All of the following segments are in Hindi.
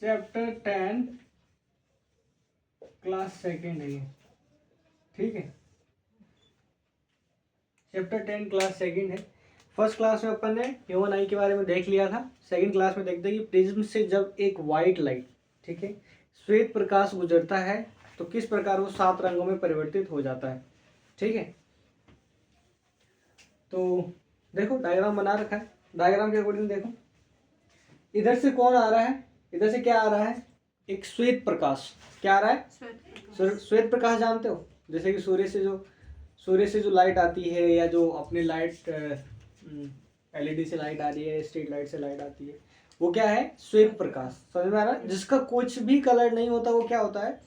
चैप्टर 10 क्लास सेकेंड है ये, ठीक है। चैप्टर 10 क्लास सेकेंड है। फर्स्ट क्लास में अपन ने ह्यूमन आई के बारे में देख लिया था। सेकंड क्लास में देखते हैं कि प्रिज्म से जब एक वाइट लाइट, ठीक है, श्वेत प्रकाश गुजरता है तो किस प्रकार वो 7 रंगों में परिवर्तित हो जाता है, ठीक है। तो देखो डायग्राम बना रखा है, डायग्राम के अकॉर्डिंग देखो, इधर से कौन आ रहा है, इधर से क्या आ रहा है, एक श्वेत प्रकाश। क्या आ रहा है? श्वेत प्रकाश जानते हो, जैसे कि सूर्य से जो लाइट आती है, या जो अपनी लाइट एलईडी से लाइट आ रही है, स्ट्रीट लाइट से लाइट आती है, वो क्या है? श्वेत प्रकाश। समझ में आ रहा है? जिसका कुछ भी कलर नहीं होता वो क्या होता है?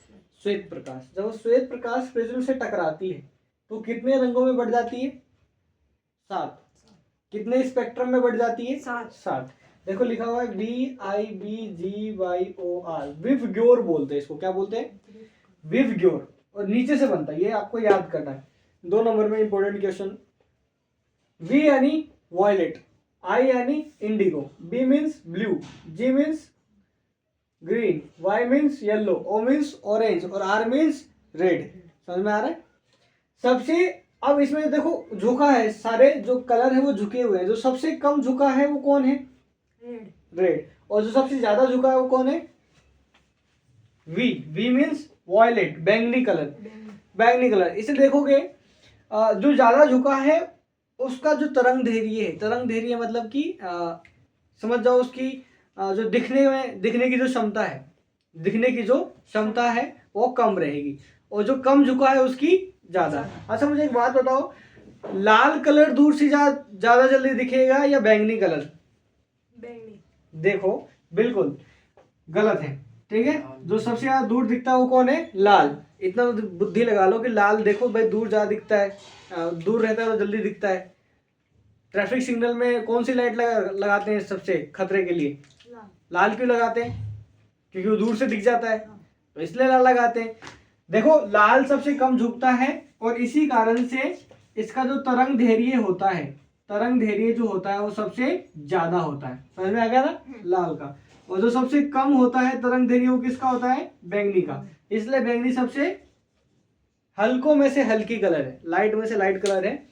श्वेत प्रकाश। जब वो श्वेत प्रकाश प्रिज्म से टकराती है तो कितने रंगों में बढ़ जाती है? 7। कितने स्पेक्ट्रम में बढ़ जाती है? 7। देखो लिखा हुआ है VIBGYOR, विवग्योर बोलते हैं इसको। क्या बोलते हैं? विवग्योर। और नीचे से बनता है, ये आपको याद करना है, 2 नंबर में इंपॉर्टेंट क्वेश्चन। V यानी वॉयलेट, I यानी Indigo, B means blue, G means green, Y means yellow, O means orange और R मीन्स रेड। समझ में आ रहा है? सबसे अब इसमें देखो झुका है, सारे जो कलर है वो झुके हुए हैं। जो सबसे कम झुका है वो कौन है? रेड। और जो सबसे ज्यादा झुका है वो कौन है? V मीन्स वॉयलेट, बैंगनी कलर। बैंगनी कलर इसे देखोगे, जो ज्यादा झुका है उसका जो तरंग धैर्य है, तरंग धैर्य मतलब कि समझ जाओ उसकी जो दिखने की जो क्षमता है, दिखने की जो क्षमता है वो कम रहेगी, और जो कम झुका है उसकी ज्यादा। अच्छा मुझे एक बात बताओ, लाल कलर दूर से ज्यादा जल्दी दिखेगा या बैंगनी कलर? बैंगनी। देखो बिल्कुल गलत है, ठीक है। जो सबसे ज्यादा दूर दिखता है वो कौन है? लाल। इतना बुद्धि लगा लो कि लाल देखो भाई दूर ज्यादा दिखता है, दूर रहता है तो जल्दी दिखता है। ट्रैफिक सिग्नल में कौन सी लाइट लगाते हैं सबसे खतरे के लिए? लाल क्यों लगाते हैं? क्योंकि वो दूर से दिख जाता है, तो इसलिए लाल लगाते हैं। देखो लाल सबसे कम झुकता है, और इसी कारण से इसका जो तरंग धैर्य होता है, तरंग धैर्य जो होता है वो सबसे ज्यादा होता है। समझ में आ गया ना? लाल का। और जो सबसे कम होता है तरंग धैर्य वो किसका होता है? बैंगनी का। इसलिए बैंगनी सबसे हल्कों में से हल्की कलर है, लाइट में से लाइट कलर है।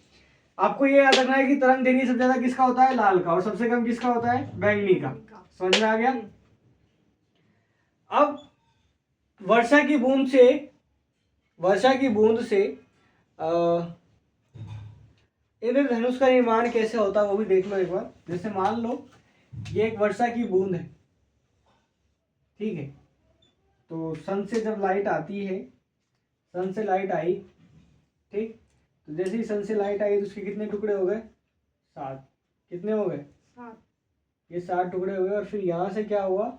आपको ये याद रखना है कि तरंग धैर्य सबसे ज्यादा किसका होता है? लाल का। और सबसे कम किसका होता है? बैंगनी का। समझ में आ गया? अब वर्षा की बूंद से इंद्रधनुष का निर्माण कैसे होता है वो भी देख लो एक बार। जैसे मान लो ये एक वर्षा की बूंद है, ठीक है। तो सन से जब लाइट आती है, सन से लाइट आई, ठीक, तो जैसे ही सन से लाइट आई तो उसके कितने टुकड़े हो गए? 7। कितने हो गए? 7। ये 7 टुकड़े हो गए। और फिर यहाँ से क्या हुआ,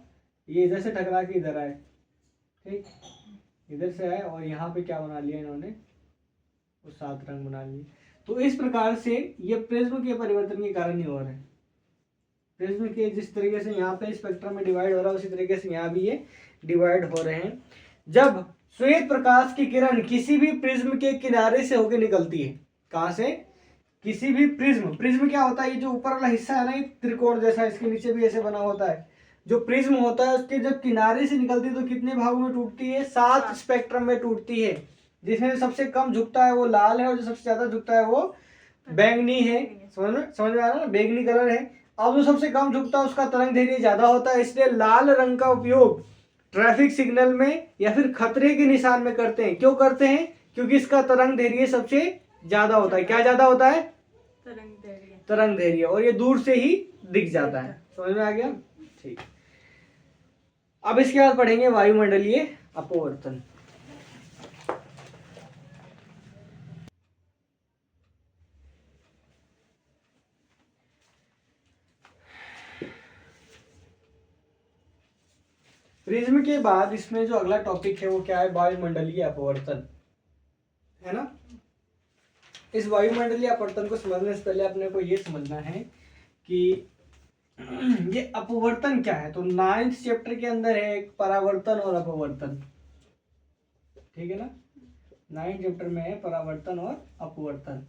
ये इधर से टकरा के इधर आए, ठीक, इधर से आए और यहाँ पे क्या बना लिया इन्होंने? वो 7 रंग बना लिए। तो इस प्रकार से ये प्रिज्म के परिवर्तन के कारण ही हो रहा है। प्रिज्म के जिस तरीके से यहाँ पे स्पेक्ट्रम में डिवाइड हो रहा है, उसी तरीके से यहाँ भी ये डिवाइड हो रहे हैं। जब श्वेत प्रकाश की किरण किसी भी प्रिज्म के किनारे से होकर निकलती है, कहाँ से? किसी भी प्रिज्म क्या होता है? ये जो ऊपर वाला हिस्सा है ना, ये त्रिकोण जैसा, इसके नीचे भी ऐसे बना होता है। जो प्रिज्म होता है उसके जब किनारे से निकलती है तो कितने भागों में टूटती है? 7 स्पेक्ट्रम में टूटती है, जिसमें सबसे कम झुकता है वो लाल है, और जो सबसे ज्यादा झुकता है वो बैंगनी है। समझ में आ रहा है ना? बैंगनी कलर है। अब जो सबसे कम झुकता है उसका तरंग धैर्य ज्यादा होता है, इसलिए लाल रंग का उपयोग ट्रैफिक सिग्नल में या फिर खतरे के निशान में करते हैं। क्यों करते हैं? क्योंकि इसका तरंग धैर्य सबसे ज्यादा होता है। क्या ज्यादा होता है? तरंग धैर्य। और ये दूर से ही दिख जाता है। समझ में आ गया? ठीक। अब इसके बाद पढ़ेंगे वायुमंडलीय अपवर्तन। प्रिज्म के बाद इसमें जो अगला टॉपिक है वो क्या है? वायुमंडलीय अपवर्तन, है ना। इस वायुमंडलीय अपवर्तन को समझने से पहले अपने को ये समझना है कि ये अपवर्तन क्या है। तो 9th चैप्टर के अंदर है एक परावर्तन और अपवर्तन, ठीक है ना। 9th चैप्टर में है परावर्तन और अपवर्तन।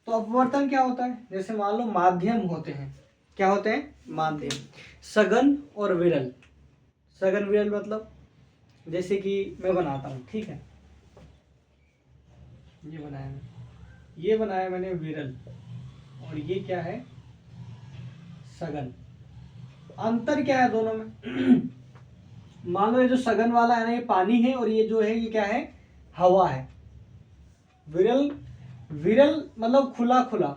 तो अपवर्तन क्या होता है? जैसे मान लो माध्यम होते हैं। क्या होते हैं? माध्यम। सघन और विरल। सघन विरल मतलब जैसे कि मैं बनाता हूँ, ठीक है, ये बनाया मैंने विरल, और ये क्या है, सघन। अंतर क्या है दोनों में? मान लो ये जो सघन वाला है ना, ये पानी है, और ये जो है ये क्या है, हवा है। विरल, विरल मतलब खुला खुला,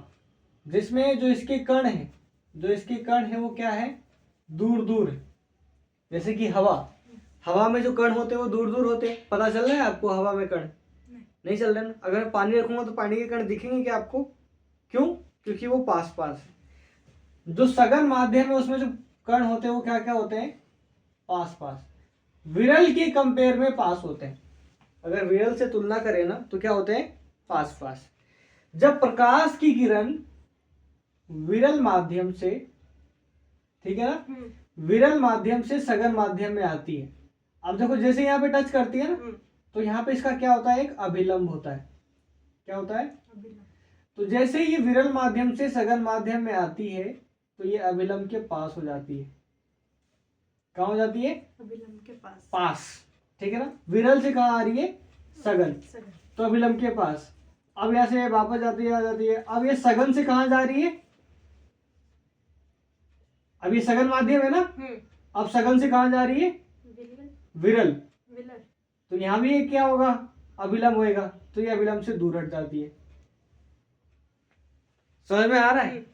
जिसमें जो इसके कण है वो क्या है, दूर दूर है। जैसे कि हवा में जो कण होते हैं वो दूर दूर होते हैं। पता चल रहा है आपको हवा में कण? नहीं चल रहा है ना। अगर मैं पानी रखूंगा तो पानी के कण दिखेंगे क्या आपको? क्यों? क्योंकि वो पास पास है। जो सघन माध्यम है उसमें जो कण होते हैं वो क्या क्या होते हैं, पास पास। विरल के कंपेयर में पास होते हैं। अगर विरल से तुलना करें ना तो क्या होते हैं, पास पास। जब प्रकाश की किरण विरल माध्यम से, ठीक है ना, विरल माध्यम से सघन माध्यम में आती है। अब देखो जैसे यहाँ पे टच करती है ना, तो यहाँ पे इसका क्या होता है, एक अभिलंब होता है। क्या होता है? अभिलंब। तो जैसे ही ये विरल माध्यम से सघन माध्यम में आती है तो ये अभिलंब के पास हो जाती है। कहाँ हो जाती है? अभिलंब के पास। ठीक है ना। विरल से कहाँ आ रही है? सघन। तो अभिलंब के पास। अब यहाँ से वापस जाती है, आ जाती है। अब ये सघन से कहाँ जा रही है? अब ये सघन माध्यम है ना, अब सघन से कहाँ जा रही है? विरल। तो यहाँ भी ये क्या होगा, अभिलंब होएगा, तो ये अभिलंब से दूर हट जाती है। समझ में आ रहा है?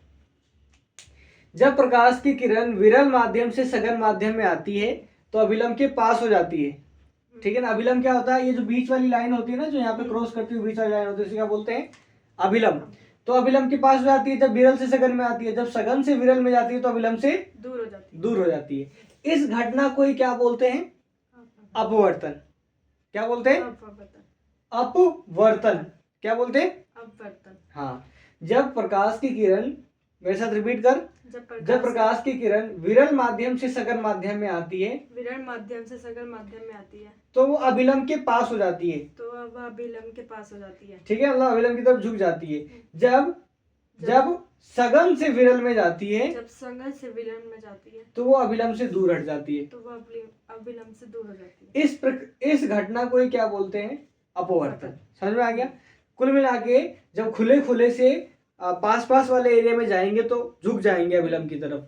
जब प्रकाश की किरण विरल माध्यम से सघन माध्यम में आती है तो अभिलंब के पास हो जाती है। ठीक है ना। अभिलंब क्या होता है? ये जो बीच वाली लाइन होती है ना, जो यहाँ पे क्रॉस करती हुई बीच वाली लाइन होती है, इसे क्या बोलते हैं? अभिलंब। तो अभिलंब के पास हो जाती है जब विरल से सघन में आती है। जब सघन से विरल में जाती है तो अभिलंब से दूर हो जाती है। इस घटना को ही क्या बोलते हैं? अपवर्तन। क्या बोलते हैं? अपवर्तन। क्या बोलते हैं? अपवर्तन। हाँ। जब प्रकाश की किरण, मेरे साथ रिपीट कर, जब प्रकाश की किरण विरल माध्यम से सघन माध्यम में आती है, तो वो अभिलंब के पास हो जाती है। ठीक है, मतलब अभिलंब की तरफ झुक जाती है। जब सघन से विरल में जाती है, तो वो अभिलंब से दूर हट जाती है। इस घटना को ही क्या बोलते हैं? अपवर्तन। समझ में आ गया? कुल मिला के जब खुले खुले से पास पास वाले एरिया में जाएंगे तो झुक जाएंगे अभिलंब की तरफ,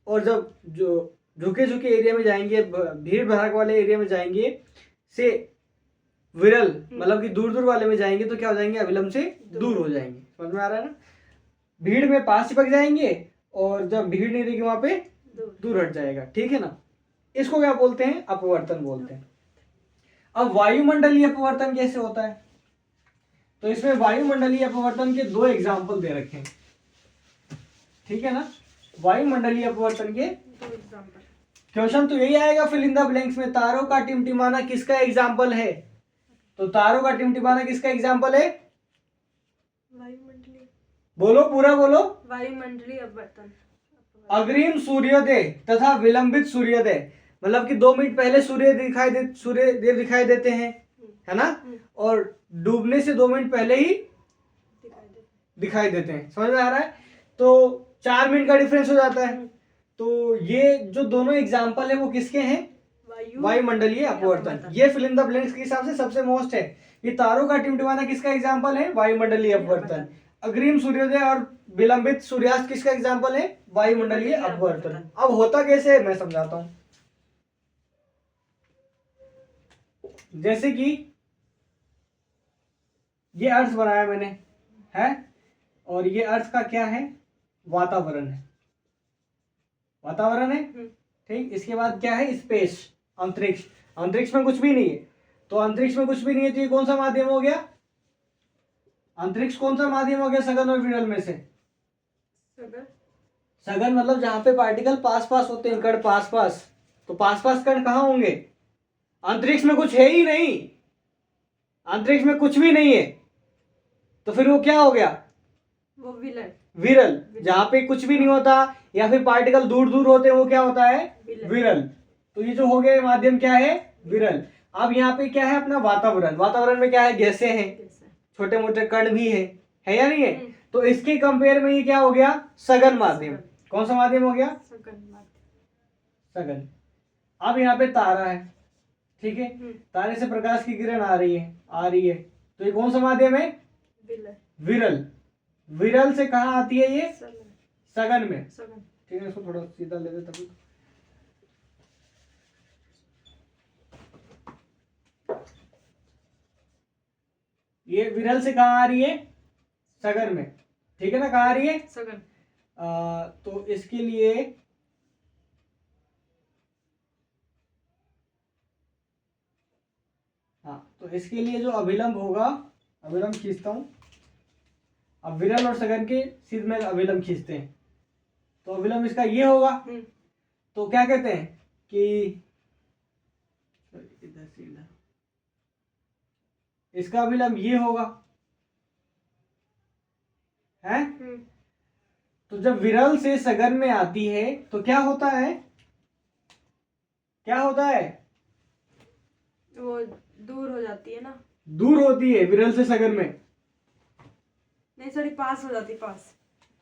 और जब जो झुके झुके एरिया में जाएंगे, भीड़ भड़क वाले एरिया में जाएंगे से विरल मतलब कि दूर दूर वाले में जाएंगे तो क्या हो जाएंगे? अभिलंब से दूर हो जाएंगे। समझ में आ रहा है ना? भीड़ में पास चिपक जाएंगे और जब भीड़ नहीं रहेगी वहां पे दूर हट जाएगा। ठीक है ना। इसको क्या बोलते हैं? अपवर्तन बोलते हैं। अब वायुमंडलीय अपवर्तन कैसे होता है? तो इसमें वायुमंडलीय अपवर्तन के दो एग्जाम्पल दे रखे हैं। ठीक है ना। वायुमंडलीय अपवर्तन के दो एग्जाम्पल। क्वेश्चन तो यही आएगा फिल इन द ब्लैंक्स में। तारों का टिमटिमाना किसका एग्जाम्पल है? तो तारों का टिमटिमाना किसका एग्जाम्पल है? वायुमंडलीय। बोलो, पूरा बोलो। वायुमंडलीय अपवर्तन। अग्रिम सूर्योदय तथा विलंबित सूर्योदय, मतलब कि 2 मिनट पहले सूर्यदेव दिखाई देते हैं, है ना, और डूबने से 2 मिनट पहले ही दिखाई देते हैं। समझ में आ रहा है? तो 4 मिनट का डिफरेंस हो जाता है। तो ये जो दोनों एग्जाम्पल है वो किसके हैं? वायुमंडलीय अपवर्तन। ये फिल इन द ब्लैंक्स के हिसाब से सबसे मोस्ट है। ये तारों का टिमटिमाना किसका एग्जाम्पल है? वायुमंडलीय अपवर्तन। अग्रिम सूर्योदय और विलंबित सूर्यास्त किसका एग्जाम्पल है? वायुमंडलीय अपवर्तन। अब होता कैसे है मैं समझाता हूं। जैसे कि ये अर्थ बनाया मैंने, है, और ये अर्थ का क्या है? वातावरण है। वातावरण है, ठीक। इसके बाद क्या है? स्पेस, अंतरिक्ष। अंतरिक्ष में कुछ भी नहीं है, तो अंतरिक्ष में कुछ भी नहीं है तो ये कौन सा माध्यम हो गया? अंतरिक्ष कौन सा माध्यम हो गया सघन और विरल में से? सघन मतलब जहां पे पार्टिकल पास पास होते हैं, कण पास पास। तो पास पास कण कहां होंगे? अंतरिक्ष में कुछ है ही नहीं, अंतरिक्ष में कुछ भी नहीं है, तो फिर वो क्या हो गया? वो विरल। जहां पे कुछ भी नहीं होता या फिर पार्टिकल दूर दूर होते हैं वो क्या होता है? विरल। तो ये जो हो गया माध्यम क्या है? विरल। अब यहाँ पे क्या है? अपना वातावरण। वातावरण में क्या है? गैसें हैं, छोटे मोटे कण भी है या नहीं है? तो इसके कंपेयर में ये क्या हो गया? सघन माध्यम। कौन सा माध्यम हो गया? सघन। अब यहाँ पे तारा है, ठीक है, तारे से प्रकाश की किरण आ रही है, तो ये कौन सा माध्यम है? विरल। विरल से कहाँ आती है ये? सघन में। ठीक है, इसको थोड़ा सीधा ले दे तभी। ये विरल से कहाँ आ रही है? सघन में। ठीक है ना, कहाँ आ रही है? सघन। तो इसके लिए हाँ, तो इसके लिए जो अभिलंब होगा, अभिलंब खींचता हूं। अब विरल और सघन के सीध में अभिलंब खींचते हैं, तो अभिलंब इसका ये होगा। तो क्या कहते हैं कि इसका अभिलंब ये होगा है। तो जब विरल से सघन में आती है तो क्या होता है? क्या होता है? वो दूर हो जाती है ना। दूर होती है विरल से सघन में। नहीं सॉरी, पास हो जाती, पास।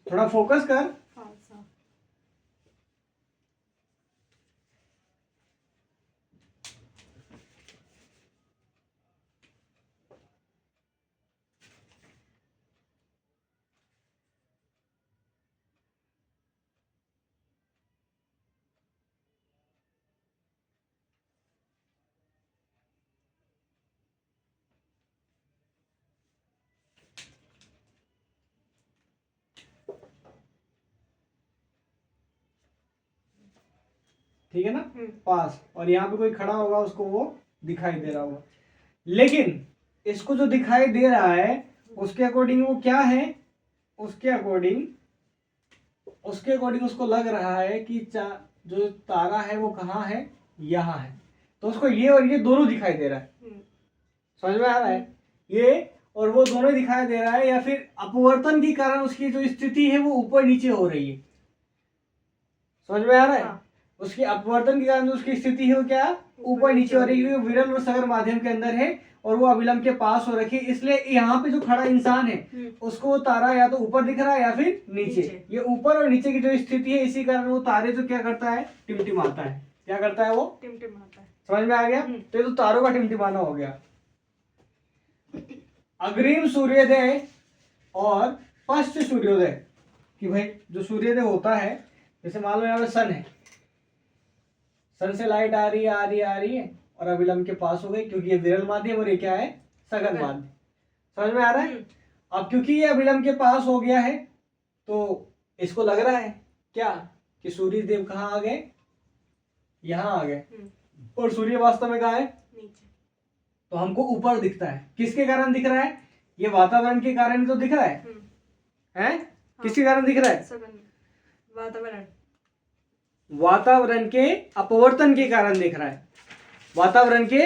थोड़ा फोकस कर। पास, हाँ। ठीक है ना, पास। और यहाँ पे कोई खड़ा होगा, उसको वो दिखाई दे रहा होगा, लेकिन इसको जो दिखाई दे रहा है उसके अकॉर्डिंग वो क्या है? उसके अकॉर्डिंग उसको लग रहा है कि जो तारा है वो कहाँ है? यहाँ है। तो उसको ये और ये दोनों दिखाई दे रहा है। समझ में आ रहा है? ये और वो दोनों दिखाई दे रहा है, या फिर अपवर्तन के कारण उसकी जो स्थिति है वो ऊपर नीचे हो रही है। समझ में आ रहा है? हाँ। उसकी अपवर्तन के कारण जो उसकी स्थिति है वो क्या? ऊपर नीचे हो रही है, क्योंकि विरल और सघन माध्यम के अंदर है और वो अभिलंब के पास हो रखी है। इसलिए यहाँ पे जो खड़ा इंसान है उसको वो तारा या तो ऊपर दिख रहा है या फिर नीचे। ये ऊपर और नीचे की जो स्थिति है, इसी कारण वो तारे जो क्या करता है? टिमटिमाता है। क्या करता है? वो टिमटिमाता है। समझ में आ गया? तो ये तो तारों का टिमटिमाना हो गया। अग्रिम सूर्योदय और पश्च सूर्योदय, कि भाई जो सूर्योदय होता है, जैसे मान लो यहाँ पे सन है, सन से लाइट आ रही है और अभिलंब के पास हो गई, क्योंकि ये विरल माध्यम और ये क्या है? सघन माध्यम। समझ में आ रहा है? अब क्योंकि ये अभिलंब के पास हो गया है तो इसको लग रहा है क्या कि सूर्य देव कहाँ आ गए? यहाँ आ गए, और सूर्य वास्तव में कहाँ है? नीचे। तो हमको ऊपर दिखता है। किसके कारण दिख रहा है? ये वातावरण के कारण तो दिख रहा है, हैं? किसके कारण दिख रहा है? वातावरण के अपवर्तन के कारण दिख रहा है। वातावरण के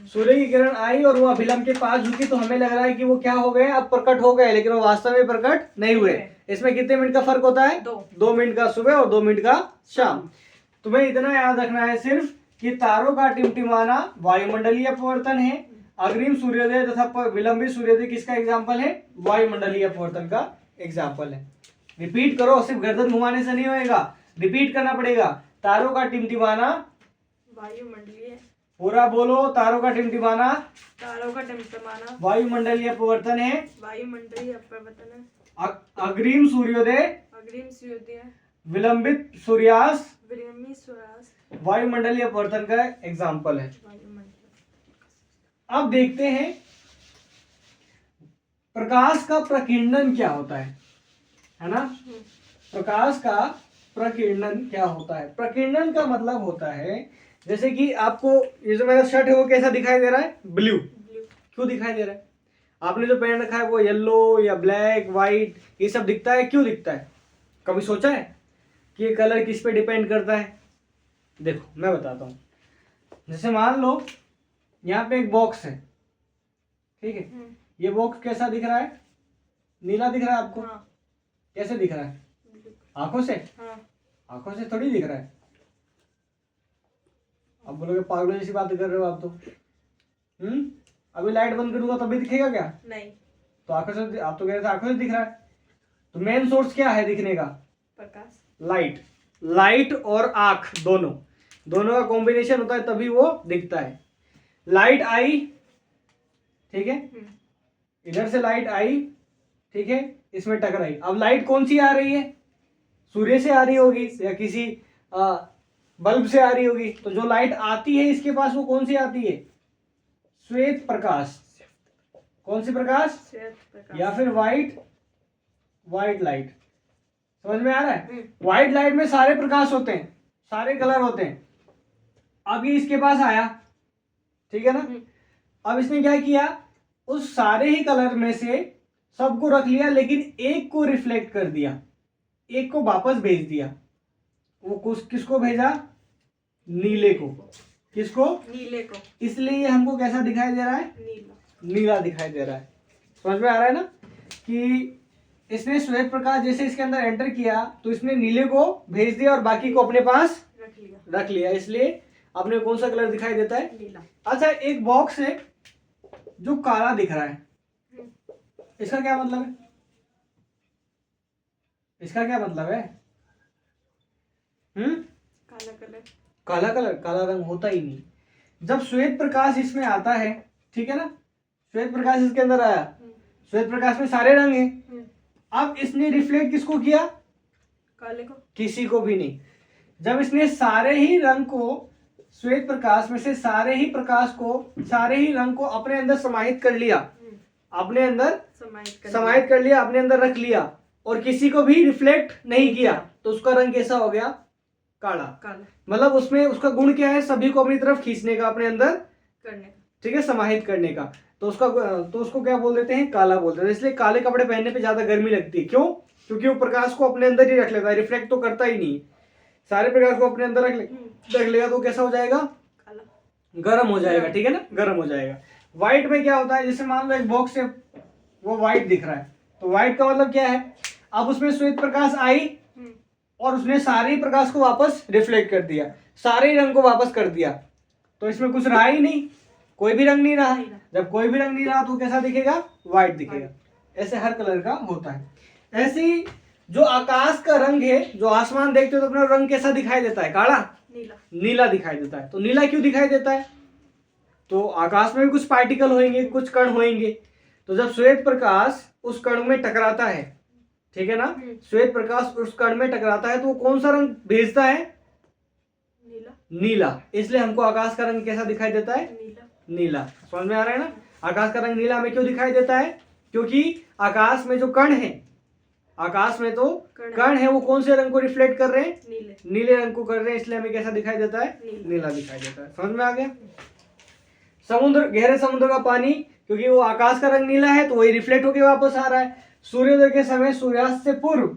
सूर्य की किरण आई और वो अभिलंब के पास झुकी, तो हमें लग रहा है कि वो क्या हो गए? अब प्रकट हो गए, लेकिन वो वास्तव में प्रकट नहीं हुए। इसमें कितने मिनट का फर्क होता है? 2 मिनट का सुबह और 2 मिनट का शाम। तुम्हें इतना याद रखना है सिर्फ कि तारों का टिमटिमाना वायुमंडलीय अपवर्तन है। अग्रिम सूर्योदय तथा विलंबित सूर्योदय किसका एग्जाम्पल है? वायुमंडलीय अपवर्तन का एग्जाम्पल है। रिपीट करो, सिर्फ गर्दन घुमाने से नहीं होएगा, रिपीट करना पड़ेगा। तारों का टिमटिमाना वायुमंडलीय, पूरा बोलो। तारों का टिमटिमाना वायुमंडलीय अपवर्तन है। वायुमंडलीय अपवर्तन है। अग्रिम सूर्योदय विलंबित सूर्यास्त वायुमंडलीय अपवर्तन का एग्जाम्पल है। अब देखते हैं प्रकाश का प्रकीर्णन क्या होता है ना? प्रकाश का प्रकीर्णन क्या होता है? प्रकीर्णन का मतलब होता है, जैसे कि आपको ये जो मेरा शर्ट है वो कैसा दिखाई दे रहा है? ब्लू। क्यों दिखाई दे रहा है? आपने जो पहन रखा है वो येलो या ब्लैक, व्हाइट, ये सब दिखता है। क्यों दिखता है? कभी सोचा है कि ये कलर किस पे डिपेंड करता है? देखो मैं बताता हूँ। जैसे मान लो यहाँ पे एक बॉक्स है, ठीक है, ये बॉक्स कैसा दिख रहा है? नीला दिख रहा है आपको? हाँ। कैसे दिख रहा है? आंखों से? हाँ। आंखों से थोड़ी दिख रहा है। अब बोलोगे पागलों जैसी बात कर रहे हो आप तो। अभी लाइट बंद करूंगा तभी दिखेगा क्या? नहीं। तो आंखों से, आप तो कह रहे थे आंखों से दिख रहा है। तो मेन सोर्स क्या है दिखने का? प्रकाश। लाइट और आंख दोनों का कॉम्बिनेशन होता है तभी वो दिखता है। लाइट आई, ठीक है, इधर से लाइट आई, ठीक है, इसमें टकराई। अब लाइट कौन सी आ रही है? सूर्य से आ रही होगी या किसी बल्ब से आ रही होगी। तो जो लाइट आती है इसके पास वो कौन सी आती है? श्वेत प्रकाश। कौन सी प्रकाश? श्वेत प्रकाश। या फिर व्हाइट लाइट। समझ में आ रहा है? व्हाइट लाइट में सारे प्रकाश होते हैं, सारे कलर होते हैं। अब ये इसके पास आया, ठीक है ना। अब इसने क्या किया, उस सारे ही कलर में से सबको रख लिया, लेकिन एक को रिफ्लेक्ट कर दिया, एक को वापस भेज दिया। वो किसको भेजा? नीले को। किसको? नीले को। इसलिए ये हमको कैसा दिखाई दे रहा है? नीला। नीला दिखाई दे रहा है। समझ में आ रहा है ना कि इसने श्वेत प्रकाश जैसे इसके अंदर एंटर किया तो इसने नीले को भेज दिया और बाकी को अपने पास रख लिया। इसलिए अपने कौन सा कलर दिखाई देता है? नीला। अच्छा, एक बॉक्स है जो काला दिख रहा है, इसका क्या मतलब है? इसका क्या मतलब है? काला कलर। काला कलर, काला रंग होता ही नहीं। जब श्वेत प्रकाश इसमें आता है, ठीक है ना, श्वेत प्रकाश इसके अंदर आया, श्वेत प्रकाश में सारे रंग हैं। अब इसने रिफ्लेक्ट किसको किया? काले को। किसी को भी नहीं। जब इसने सारे ही रंग को, श्वेत प्रकाश में से सारे ही प्रकाश को, सारे ही रंग को अपने अंदर समाहित कर लिया, अपने अंदर समाहित कर लिया, अपने अंदर रख लिया और किसी को भी रिफ्लेक्ट नहीं किया, तो उसका रंग कैसा हो गया? काला। मतलब उसमें उसका गुण क्या है? सभी को अपनी तरफ खींचने का, अपने अंदर करने का, ठीक है, समाहित करने का। तो उसको क्या बोल देते हैं? काला बोलते हैं। इसलिए काले कपड़े पहनने पे ज्यादा गर्मी लगती है। क्यों? क्योंकि वो प्रकाश को अपने अंदर ही रख लेता है, रिफ्लेक्ट तो करता ही नहीं। सारे प्रकाश को अपने अंदर रख लेगा तो कैसा हो जाएगा? गर्म हो जाएगा, ठीक है ना, गर्म हो जाएगा। व्हाइट में क्या होता है? जैसे मान लो एक बॉक्स है, वो व्हाइट दिख रहा है, तो व्हाइट का मतलब क्या है? अब उसमें श्वेत प्रकाश आई और उसने सारे ही प्रकाश को वापस रिफ्लेक्ट कर दिया, सारे ही रंग को वापस कर दिया, तो इसमें कुछ रहा ही नहीं, कोई भी रंग नहीं रहा। जब कोई भी रंग नहीं रहा तो कैसा दिखेगा? व्हाइट दिखेगा। ऐसे हर कलर का होता है। ऐसे ही जो आकाश का रंग है, जो आसमान देखते हो तो अपना रंग कैसा दिखाई देता है? काला, नीला दिखाई देता है। तो नीला क्यों दिखाई देता है? तो आकाश में भी कुछ पार्टिकल होंगे, कुछ कण होंगे। तो जब श्वेत प्रकाश उस कण में टकराता है, ठीक है ना, श्वेत प्रकाश उस कण में टकराता है तो वो कौन सा रंग भेजता है? नीला। इसलिए हमको आकाश का रंग कैसा दिखाई देता है? नीला। समझ में आ रहा है ना? आकाश का रंग नीला हमें क्यों दिखाई देता है? क्योंकि आकाश में जो कण है, आकाश में तो कण है, वो कौन से रंग को रिफ्लेक्ट कर रहे हैं? नीले रंग को कर रहे हैं। इसलिए हमें कैसा दिखाई देता है? नीला दिखाई देता है। समझ में आ गया? समुद्र, गहरे समुद्र का पानी, क्योंकि वो आकाश का रंग नीला है तो वही रिफ्लेक्ट होकर वापस आ रहा है। सूर्योदय के समय सूर्यास्त से पूर्व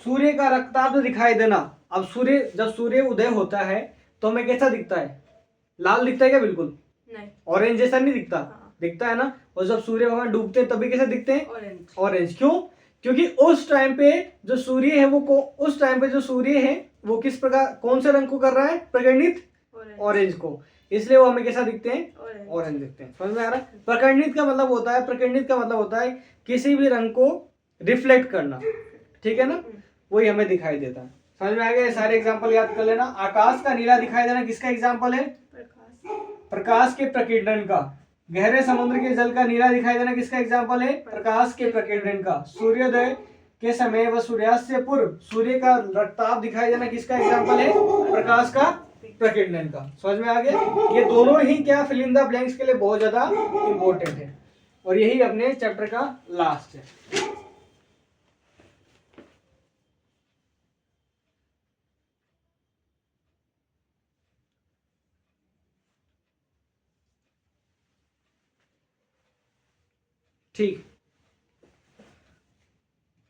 सूर्य का रक्ताभ दिखाई देना। अब जब सूर्य उदय होता है तो हमें कैसा दिखता है? लाल दिखता है क्या? बिल्कुल नहीं। ऑरेंज जैसा नहीं दिखता? दिखता है ना। और जब सूर्य भगवान डूबते हैं तभी कैसे दिखते हैं? ऑरेंज। क्यों? क्योंकि उस टाइम पे जो सूर्य है वो किस प्रकार, कौन से रंग को कर रहा है? प्रकर्णित ऑरेंज को। इसलिए वो हमें कैसा दिखते हैं? ऑरेंज दिखते हैं। समझ में आ रहा है? प्रकर्णित का मतलब होता है किसी भी रंग को रिफ्लेक्ट करना, ठीक है ना, वही हमें दिखाई देता है। समझ में आ गया? सारे एग्जांपल याद कर लेना। आकाश का नीला दिखाई देना किसका एग्जांपल है? प्रकाश के प्रकीर्णन का। गहरे समुद्र के जल का नीला दिखाई देना किसका एग्जांपल है? प्रकाश के प्रकीर्णन का। सूर्योदय के समय व सूर्यास्त से पूर्व सूर्य का रक्ताभ दिखाई देना किसका एग्जांपल है? प्रकाश का प्रकीर्णन का। समझ में आ गया? ये दोनों ही क्या फिल इन द ब्लैंक्स के लिए बहुत ज्यादा इंपॉर्टेंट है और यही अपने चैप्टर का लास्ट है। ठीक।